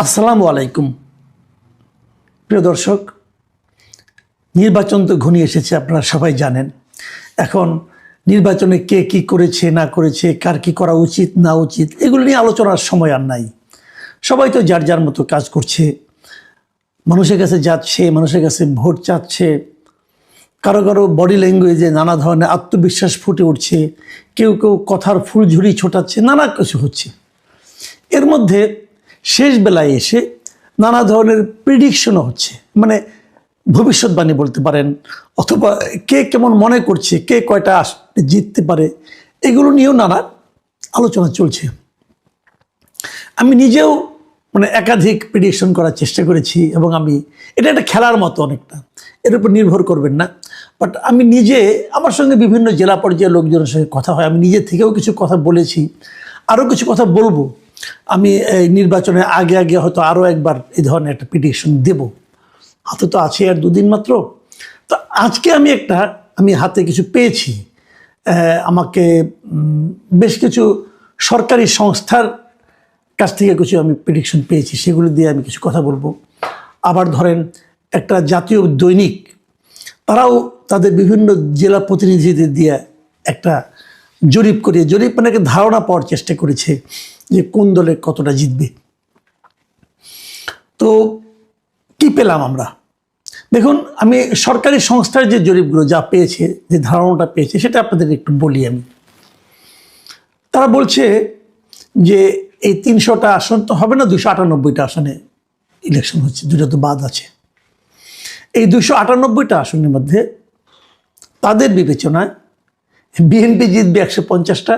আসসালামু আলাইকুম প্রিয় দর্শক, নির্বাচন তো ঘনিয়ে এসেছে, আপনারা সবাই জানেন। এখন নির্বাচনে কে কি করেছে না করেছে, কার কি করা উচিত না উচিত, এগুলো নিয়ে আলোচনার সময় আর নাই। সবাই তো যার যার মতো কাজ করছে, মানুষের কাছে যাচ্ছে, মানুষের কাছে ভোট চাচ্ছে। কারো কারো বডি ল্যাঙ্গুয়েজে নানা ধরনের আত্মবিশ্বাস ফুটে উঠছে, কেউ কেউ কথার ফুলঝুরি ছোটাচ্ছে, নানা কিছু হচ্ছে। এর মধ্যে শেষ বেলায় এসে নানা ধরনের প্রিডিকশনও হচ্ছে, মানে ভবিষ্যৎবাণী বলতে পারেন, অথবা কে কেমন মনে করছে, কে কয়টা জিততে পারে, এগুলো নিয়েও নানা আলোচনা চলছে। আমি নিজেও একাধিক প্রিডিকশন করার চেষ্টা করেছি, এবং এটা একটা খেলার মতো অনেকটা, এর উপর নির্ভর করবেন না। বাট আমি নিজে, আমার সঙ্গে বিভিন্ন জেলা পর্যায়ে লোকজনের সঙ্গে কথা হয়, আমি নিজে থেকেও কিছু কথা বলেছি, আরও কিছু কথা বলবো। আমি এই নির্বাচনের আগে আগে হয়তো আরও একবার এই ধরনের একটা প্রিডিকশন দেব। হাতে তো আছে আর দুদিন মাত্র। তো আজকে আমি হাতে কিছু পেয়েছি। আমাকে বেশ কিছু সরকারি সংস্থার কাছ থেকে কিছু আমি প্রেডিকশন পেয়েছি, সেগুলো দিয়ে আমি কিছু কথা বলবো। আবার ধরেন একটা জাতীয় দৈনিক, তারাও তাদের বিভিন্ন জেলা প্রতিনিধিদের দিয়ে একটা জরিপ একটা ধারণা পাওয়ার চেষ্টা করেছে যে কোন দলে কতটা জিতবে। তো কি পেলাম আমরা? দেখুন, আমি সরকারি সংস্থার যে জরিপগুলো যা পেয়েছে, যে ধারণাটা পেয়েছে, সেটা আপনাদের একটু বলি। তারা বলছে যে এই ৩০০টা আসন তো হবে না, ২৯৮টা আসনে ইলেকশন হচ্ছে, দুটো তো বাদ আছে। এই ২৯৮টা আসনের মধ্যে তাদের বিবেচনায় বিএনপি জিতবে ১৫০টা,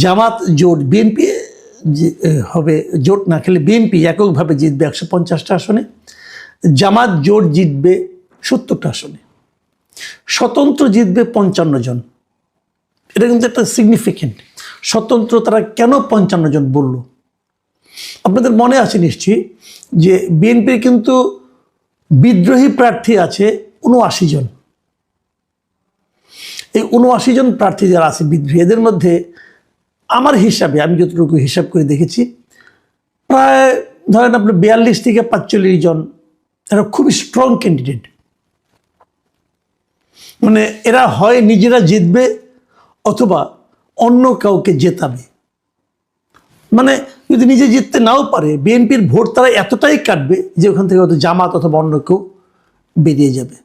জামাত জোট, বিএনপি হবে, জোট না খেলে বিএনপি এককভাবে জিতবে ১৫০টা আসনে, জামাত জোট জিতবে ৭০টা আসনে, স্বতন্ত্র জিতবে ৫৫ জন। এটা কিন্তু একটা সিগনিফিকেন্ট। স্বতন্ত্র তারা কেন ৫৫ জন বলল? আপনাদের মনে আছে নিশ্চয়ই যে বিএনপির কিন্তু বিদ্রোহী প্রার্থী আছে ৭৯ জন। এই ৭৯ জন প্রার্থী যারা আছে বিদ্রোহী, এদের মধ্যে আমার হিসাবে, আমি যতটুকু হিসাব করে দেখেছি, প্রায় ধরেন আপনার ৪২ থেকে ৪৫ জন এরা খুবই স্ট্রং ক্যান্ডিডেট। এরা হয় নিজেরা জিতবে অথবা অন্য কাউকে জেতাবে। যদি নিজে জিততে নাও পারে, বিএনপির ভোট তারা এতটাই কাটবে যে ওখান থেকে হয়তো জামাত অথবা অন্য কেউ বেরিয়ে যাবে।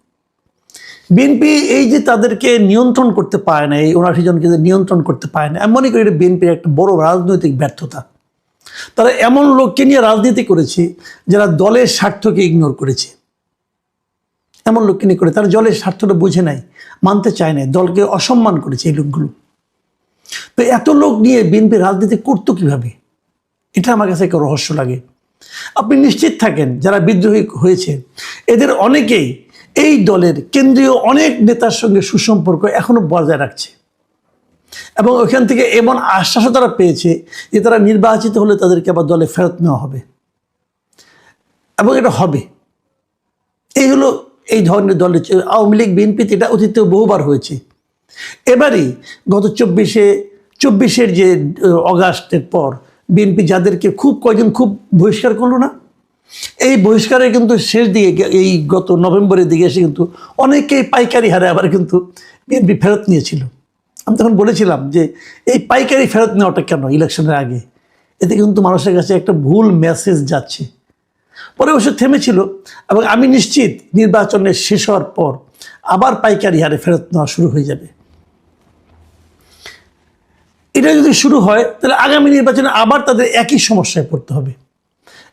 বিএনপি এই যে তাদেরকে নিয়ন্ত্রণ করতে পারে না, এই ৭৯ জনকে নিয়ন্ত্রণ করতে পারে না, আমি মনে করি এটা বিএনপির একটা বড় রাজনৈতিক ব্যর্থতা। তারা এমন লোককে নিয়ে রাজনীতি করেছে যারা দলের স্বার্থকে ইগনোর করেছে। এমন লোককে নিয়ে করে তারা দলের স্বার্থটা বুঝে নাই, মানতে চায় না, দলকে অসম্মান করেছে এই লোকগুলো। তো এত লোক নিয়ে বিএনপি রাজনীতি করতো কিভাবে? এটা আমার কাছে একটা রহস্য লাগে। আপনি নিশ্চিত থাকেন যারা বিদ্রোহী হয়েছে এদের অনেকেই এই দলের কেন্দ্রীয় অনেক নেতার সঙ্গে সুসম্পর্ক এখনো বজায় রাখছে, এবং ওখান থেকে এমন আশ্বাসও তারা পেয়েছে যে তারা নির্বাচিত হলে তাদেরকে আবার দলে ফেরত নেওয়া হবে, এবং এটা হবে। এই হলো এই ধরনের দলের। আওয়ামী লীগ, বিএনপিতে এটা অতীতেও বহুবার হয়েছে। এবারই গত ২৪-এর যে অগাস্টের পর বিএনপি যাদেরকে কয়েকজন খুব বহিষ্কার করলো না, এই বহিষ্কারের কিন্তু শেষ দিকে, এই গত নভেম্বরের দিকে এসে কিন্তু অনেকেই পাইকারি হারে আবার কিন্তু বিএনপি ফেরত নিয়েছিল। আমি তখন বলেছিলাম যে এই পাইকারি ফেরত নেওয়াটা কেন ইলেকশনের আগে? এতে কিন্তু মানুষের কাছে একটা ভুল মেসেজ যাচ্ছে। পরে অবশ্য থেমেছিল, এবং আমি নিশ্চিত নির্বাচনের শেষ হওয়ার পর আবার পাইকারি হারে ফেরত নেওয়া শুরু হয়ে যাবে। এটা যদি শুরু হয় তাহলে আগামী নির্বাচনে আবার তাদের একই সমস্যায় পড়তে হবে।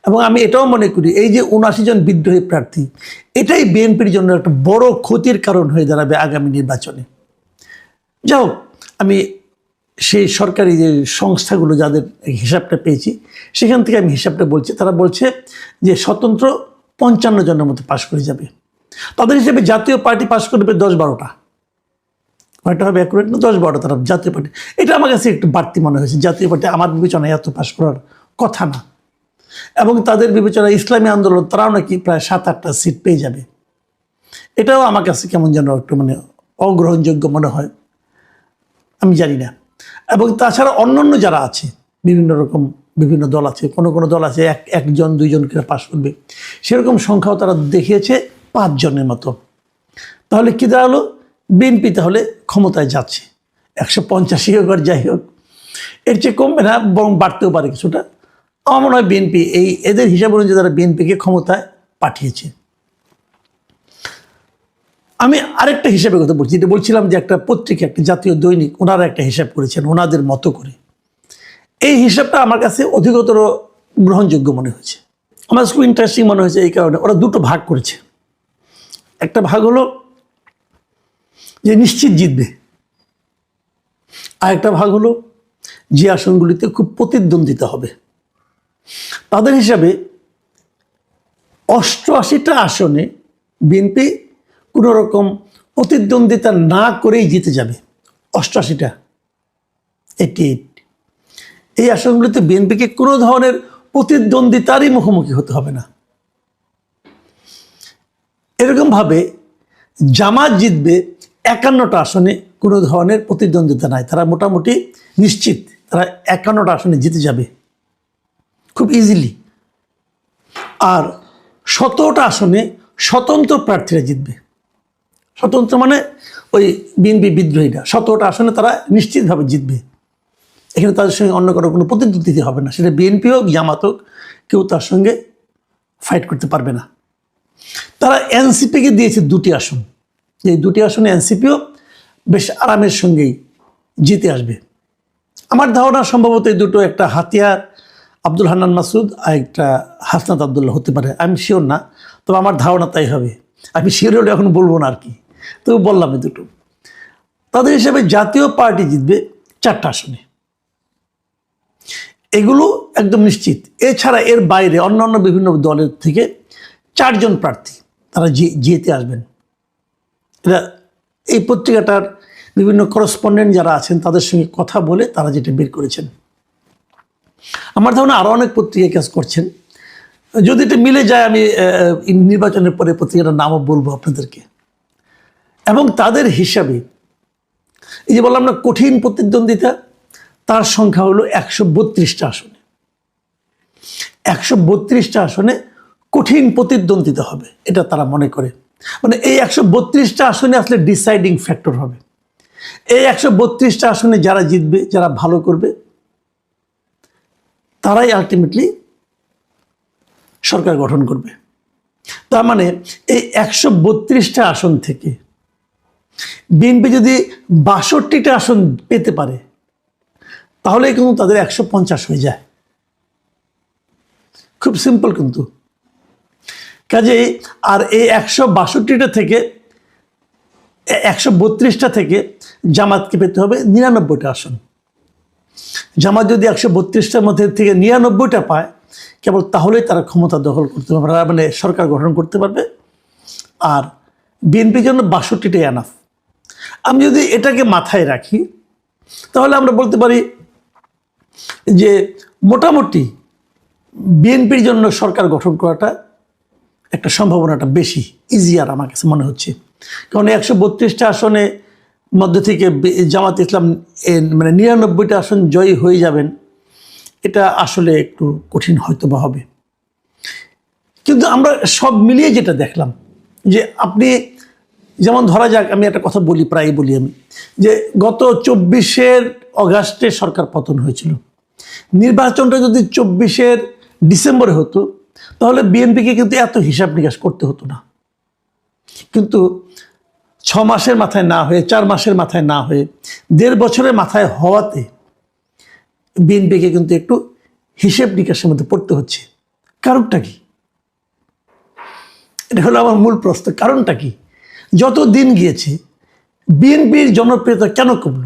এবং আমি এটাও মনে করি এই যে ৭৯ জন বিদ্রোহী প্রার্থী, এটাই বিএনপির জন্য একটা বড় ক্ষতির কারণ হয়ে দাঁড়াবে আগামী নির্বাচনে। যাই হোক, আমি সেই সরকারি যে সংস্থাগুলো যাদের হিসাবটা পেয়েছি সেখান থেকে আমি হিসাবটা বলছি। তারা বলছে যে স্বতন্ত্র ৫৫ জনের মতো পাশ করে যাবে। তাদের হিসেবে জাতীয় পার্টি পাশ করবে ১০-১২টা, কয়টা হবে অ্যাকুরেট না, ১০-১২টা তারা জাতীয় পার্টি। এটা আমার কাছে একটু বাড়তি মনে হয়েছে। জাতীয় পার্টি আমার বিবেচনায় এত পাশ করার কথা না, এবং তাদের বিবেচনায় ইসলামী আন্দোলন তারাও নাকি প্রায় ৭-৮টা সিট পেয়ে যাবে। এটাও আমার কাছে কেমন যেন একটু অগ্রহণযোগ্য মনে হয়, আমি জানি না। এবং তাছাড়া অন্যান্য যারা আছে বিভিন্ন রকম বিভিন্ন দল আছে, কোনো কোনো দল আছে একজন দুইজন করে পাশ করবে, সেরকম সংখ্যাও তারা দেখিয়েছে 5 জনের মতো। তাহলে কি দাঁড়ালো, বিএনপি তাহলে ক্ষমতায় যাচ্ছে, 185 হোক আর যাই হোক, এর চেয়ে কমবে না, বরং বাড়তেও পারে কিছুটা। আমার মনে হয় বিএনপি এদের হিসাব অনুযায়ী তারা বিএনপিকে ক্ষমতায় পাঠিয়েছে। আমি আরেকটা হিসাবের কথা বলছি, যেটা বলছিলাম যে একটা পত্রিকা, একটা জাতীয় দৈনিক, ওনারা একটা হিসাব করেছেন ওনাদের মতো করে। এই হিসাবটা আমার কাছে অধিকতর গ্রহণযোগ্য মনে হয়েছে, আমার খুব ইন্টারেস্টিং মনে হয়েছে। এই কারণে ওরা দুটো ভাগ করেছে। একটা ভাগ হলো যে নিশ্চিত জিতবে, আর একটা ভাগ হলো যে আসনগুলিতে খুব প্রতিদ্বন্দ্বিতা হবে। তাদের হিসাবে 88টা আসনে বিএনপি কোনো রকম প্রতিদ্বন্দ্বিতা না করেই জিতে যাবে। 88টা, 88। এই আসনগুলিতে বিএনপিকে কোনো ধরনের প্রতিদ্বন্দ্বিতারই মুখোমুখি হতে হবে না। এরকমভাবে জামাত জিতবে 51টা আসনে, কোনো ধরনের প্রতিদ্বন্দ্বিতা নাই, তারা মোটামুটি নিশ্চিত তারা 51টা আসনে জিতে যাবে খুব ইজিলি। আর 17টা আসনে স্বতন্ত্র প্রার্থীরা জিতবে। স্বতন্ত্র মানে ওই বিএনপি বিদ্রোহীরা, 17টা আসনে তারা নিশ্চিতভাবে জিতবে। এখানে তাদের সঙ্গে অন্য কোনো প্রতিদ্বন্দ্বিতা হবে না, সেটা বিএনপি হোক জামাত হোক, কেউ তার সঙ্গে ফাইট করতে পারবে না। তারা এনসিপিকে দিয়েছে 2টি আসন, এই 2টি আসনে এনসিপিও বেশ আরামের সঙ্গেই জিতে আসবে। আমার ধারণা সম্ভবত এই দুটো, একটা হাতিয়ার আব্দুল হান্নান মাসুদ আর একটা হাসনাত আবদুল্লাহ হতে পারে, আমি শিওর না, তবে আমার ধারণা তাই হবে। আমি শিওর হলে এখন বলবো না আর কি, তবু বললাম এই দুটো। তাদের হিসাবে জাতীয় পার্টি জিতবে 4টা আসনে, এগুলো একদম নিশ্চিত। এছাড়া এর বাইরে অন্যান্য বিভিন্ন দলের থেকে 4 জন প্রার্থী তারা জিতে আসবেন। এটা এই পত্রিকাটার বিভিন্ন করসপন্ডেন্ট যারা আছেন তাদের সঙ্গে কথা বলে তারা যেটা বের করেছেন। আমার ধারণা আরও অনেক পত্রিকা কাজ করছেন, যদি এটা মিলে যায় আমি নির্বাচনের পরে পত্রিকাটার নামও বলবো আপনাদেরকে। এবং তাদের হিসাবে এই যে বললাম না কঠিন প্রতিদ্বন্দ্বিতা, তার সংখ্যা হলো 132টা আসনে। 132টা আসনে কঠিন প্রতিদ্বন্দ্বিতা হবে, এটা তারা মনে করে। মানে এই 132টা আসনে আসলে ডিসাইডিং ফ্যাক্টর হবে। এই 132টা আসনে যারা জিতবে, যারা ভালো করবে, তারাই আলটিমেটলি সরকার গঠন করবে। তার মানে এই 132টা আসন থেকে বিএনপি যদি 62টা আসন পেতে পারে, তাহলে কিন্তু তাদের 150 হয়ে যায়। খুব সিম্পল কিন্তু। কাজেই আর এই 162টা থেকে 132টা থেকে জামাতকে পেতে হবে 99টা আসন। জামাত যদি 132টার মধ্যে থেকে 99টা পায়, কেবল তাহলেই তারা ক্ষমতা দখল করতে পারবে, মানে সরকার গঠন করতে পারবে। আর বিএনপির জন্য 62টাই এনাফ। আমি যদি এটাকে মাথায় রাখি, তাহলে আমরা বলতে পারি যে মোটামুটি বিএনপির জন্য সরকার গঠন করাটা একটা সম্ভাবনাটা বেশি ইজিয়ার আমার কাছে মনে হচ্ছে। কারণ 132টা আসনে মধ্যে থেকে জামাত ইসলাম মানে 99টা আসন জয়ী হয়ে যাবেন, এটা আসলে একটু কঠিন হয়তো বা হবে। কিন্তু আমরা সব মিলিয়ে যেটা দেখলাম, যে আপনি যেমন ধরা যাক, আমি একটা কথা বলি, প্রায়ই বলি আমি, যে গত 24 অগাস্টে সরকার পতন হয়েছিল। নির্বাচনটা যদি 24 ডিসেম্বরে হতো, তাহলে বিএনপিকে কিন্তু এত হিসাব নিকাশ করতে হতো না। কিন্তু 6 মাসের মাথায় না হয়ে, 4 মাসের মাথায় না হয়ে, 1.5 বছরের মাথায় হওয়াতে বিএনপিকে কিন্তু একটু হিসেব নিকাশের মধ্যে পড়তে হচ্ছে। কারণটা কি? এটা হলো আমার মূল প্রশ্ন, কারণটা কি? যত দিন গিয়েছে বিএনপির জনপ্রিয়তা কেন কমল?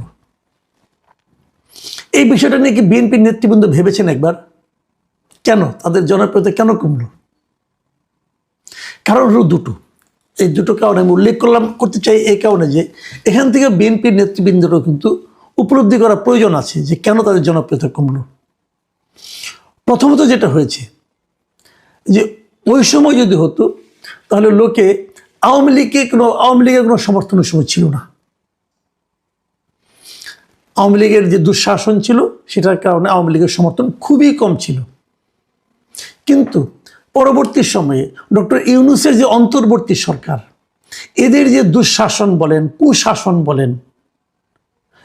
এই বিষয়টা নিয়ে কি বিএনপির নেতৃবৃন্দ ভেবেছেন একবার? কেন তাদের জনপ্রিয়তা কেন কমল? কারণ হলো দুটো। এই দুটো কারণে আমি উল্লেখ করতে চাই, এই কারণে যে এখান থেকে বিএনপির নেতৃবৃন্দেরও কিন্তু উপলব্ধি করা প্রয়োজন আছে যে কেন তাদের জনপ্রিয়তা কমল। প্রথমত যেটা হয়েছে, যে ওই সময় যদি হতো, তাহলে লোকে আওয়ামী লীগের কোনো সমর্থনের সময় ছিল না। আওয়ামী লীগের যে দুঃশাসন ছিল সেটার কারণে আওয়ামী লীগের সমর্থন খুবই কম ছিল। কিন্তু পরবর্তী সময়ে ডক্টর ইউনূসের যে অন্তর্বর্তী সরকার, এদের যে দুঃশাসন বলেন, কুশাসন বলেন,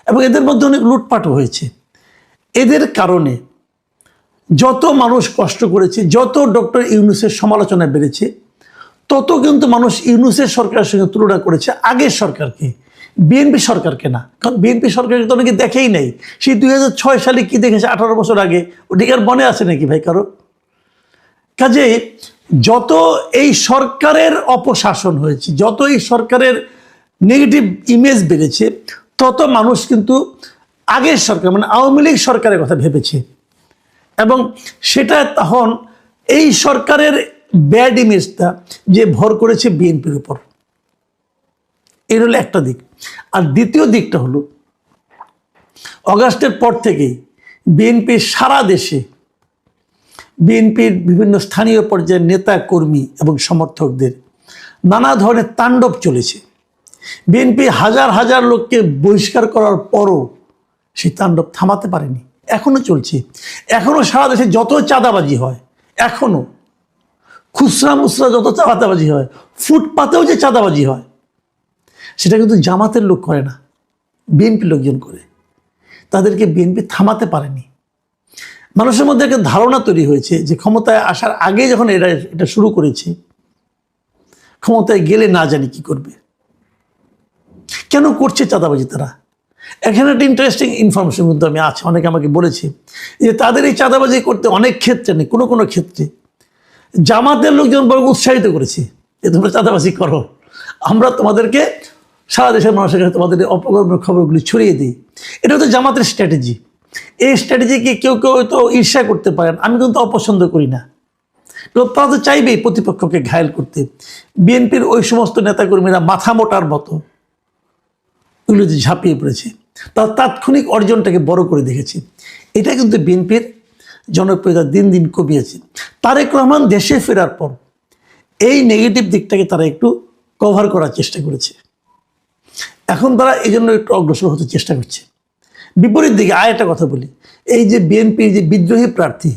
এবং এদের মধ্যে অনেক লুটপাটও হয়েছে, এদের কারণে যত মানুষ কষ্ট করেছে, যত ডক্টর ইউনূসের সমালোচনা বেড়েছে, তত কিন্তু মানুষ ইউনূসের সরকারের সঙ্গে তুলনা করেছে আগের সরকারকে, বিএনপি সরকারকে না। কারণ বিএনপি সরকারকে তো অনেকে দেখেই নাই। সেই 2006 সালে কি দেখেছে 18 বছর আগে, ওদিকে আর মনে আছে নাকি ভাই কারো? কাজেই যত এই সরকারের অপশাসন হয়েছে, যত এই সরকারের নেগেটিভ ইমেজ বেড়েছে, তত মানুষ কিন্তু আগের সরকার মানে আওয়ামী লীগ সরকারের কথা ভেবেছে, এবং সেটা তখন এই সরকারের ব্যাড ইমেজটা যে ভর করেছে বিএনপির উপর। এর হলো একটা দিক। আর দ্বিতীয় দিকটা হলো অগাস্টের পর থেকেই বিএনপি সারা দেশে, বিএনপির বিভিন্ন স্থানীয় পর্যায়ের নেতা কর্মী এবং সমর্থকদের নানা ধরনের তাণ্ডব চলেছে। বিএনপি হাজার হাজার লোককে বহিষ্কার করার পরও সেই তাণ্ডব থামাতে পারেনি, এখনও চলছে। এখনও সারা দেশে যত চাঁদাবাজি হয়, এখনও খুচরা মুচরা যত চাঁদাবাজি হয়, ফুটপাতেও যে চাঁদাবাজি হয়, সেটা কিন্তু জামাতের লোক করে না, বিএনপি লোকজন করে। তাদেরকে বিএনপি থামাতে পারেনি। মানুষের মধ্যে একটা ধারণা তৈরি হয়েছে যে ক্ষমতায় আসার আগে যখন এটা শুরু করেছে, ক্ষমতায় গেলে না জানি কি করবে। কেন করছে চাঁদাবাজি তারা? এখানে একটা ইন্টারেস্টিং ইনফরমেশন কিন্তু আমি আছে, অনেকে আমাকে বলেছে যে তাদের এই চাঁদাবাজি করতে অনেক ক্ষেত্রে নেই, কোনো কোনো ক্ষেত্রে জামাতের লোকজন বরং উৎসাহিত করেছে যে তোমরা চাঁদাবাজি করো, আমরা তোমাদেরকে সারা দেশের মানুষের কাছে তোমাদের অপকর্মের খবরগুলি ছড়িয়ে দিই। এটা হচ্ছে জামাতের স্ট্র্যাটেজি। এই স্ট্র্যাটেজিকে কেউ কেউ হয়তো ঈর্ষা করতে পারেন, আমি কিন্তু অপছন্দ করি না। তারা তো চাইবেই প্রতিপক্ষকে ঘায়েল করতে। বিএনপির ওই সমস্ত নেতাকর্মীরা মাথা মোটার মতো এগুলোতে ঝাঁপিয়ে পড়েছে, তার তাৎক্ষণিক অর্জনটাকে বড় করে দেখেছে। এটা কিন্তু বিএনপির জনপ্রিয়তা দিন দিন কমিয়েছে। তারেক রহমান দেশে ফেরার পর এই নেগেটিভ দিকটাকে তারা একটু কভার করার চেষ্টা করেছে। এখন তারা এই জন্য একটু অগ্রসর হতে চেষ্টা করছে। বিপরীত দিকে আর একটা কথা বলি, এই যে বিএনপির যে বিদ্রোহী প্রার্থী